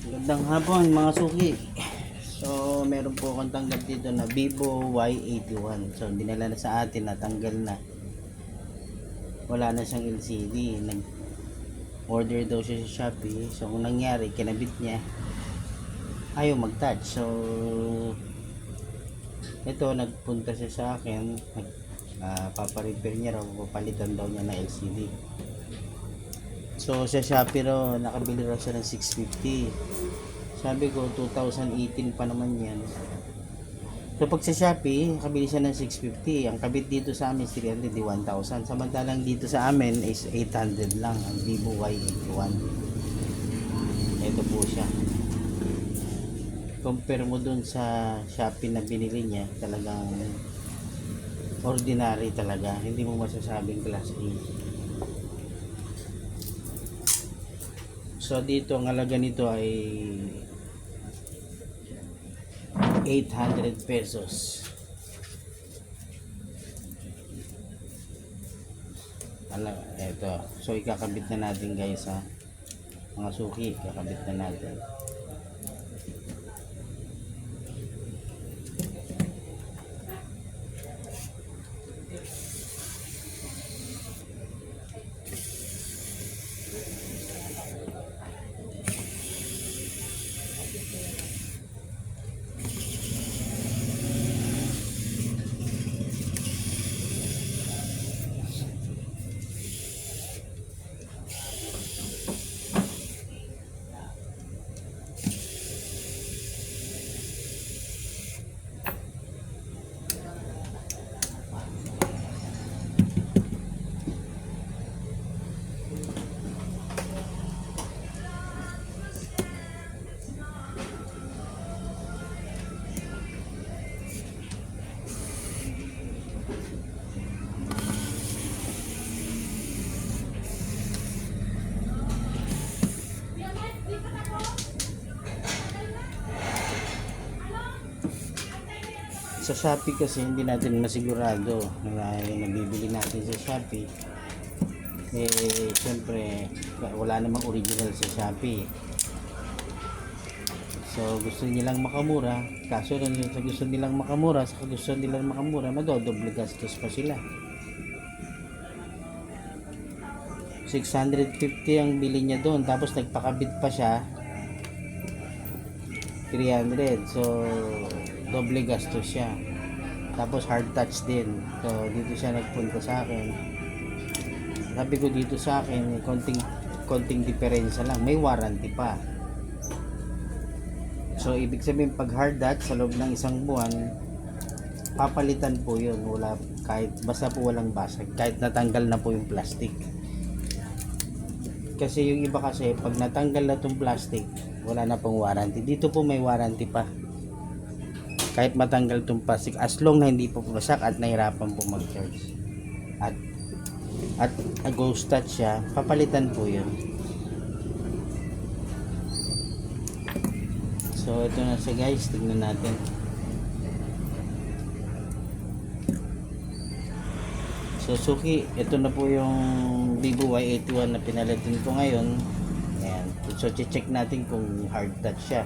Magandang hapon mga suki. So meron po akong tanggap dito na Vivo Y81. So dinala na sa atin, natanggal na. Wala na siyang LCD. Nag order daw siya sa Shopee. So kung nangyari, kinabit niya, ayaw mag-touch. So ito, nagpunta siya sa akin. Paparepair niya raw, papalitan daw niya na LCD. So sa Shopee raw, nakabili raw siya ng 650. Sabi ko 2018 pa naman yan. So pag sa Shopee, nakabili siya ng 650. Ang kabit dito sa amin 300, di 1,000. Samantalang dito sa amin is 800 lang ang Vivo Y81. Ito po siya. Compare mo dun sa Shopee na binili niya, talagang ordinary talaga. Hindi mo masasabing class A. So dito ang halaga nito ay 800 pesos. Ito. So ikakabit na natin guys ha. Mga suki, ikakabit na natin. Sa Shopee kasi hindi natin masigurado na yung nabibili natin sa Shopee syempre wala namang original sa Shopee. So gusto nilang makamura, kaso lang sa gusto nilang makamura, sa gusto nilang makamura, madodoble gastos pa sila. 650 ang bili niya doon, tapos nagpakabit pa siya 300. So doble gastos siya, tapos hard touch din. So dito siya nagpunta sa akin, sabi ko dito sa akin konting diferensya lang, may warranty pa. So ibig sabihin pag hard touch sa loob ng isang buwan, papalitan po yun. Wala, kahit basta po walang basag, kahit natanggal na po yung plastic. Kasi yung iba kasi pag natanggal na tong plastic, wala na pong warranty. Dito po may warranty pa, kahit matanggal itong plastic, as long na hindi po pumasak at nahirapan po mag-charge at ghost touch siya, papalitan po yun. So ito na siya guys, tignan natin. So suki, ito na po yung Vivo Y81 na pinalitan ko ngayon. Ayan. So check natin kung hard touch siya.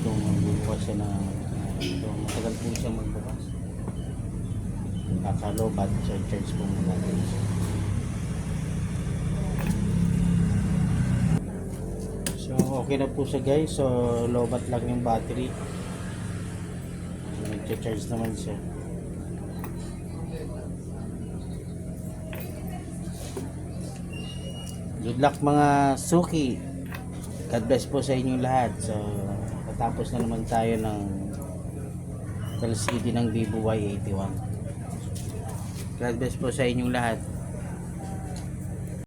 itong magbubukas siya na ito, matagal po siya magbukas. Kakalobat, charge po muna natin siya. So okay na po siya guys, so lobat lang yung battery. So, nag-charge naman siya. Good luck mga suki. God bless po sa inyong lahat. So patapos na naman tayo ng LCD ng Vivo Y81. God bless po sa inyong lahat.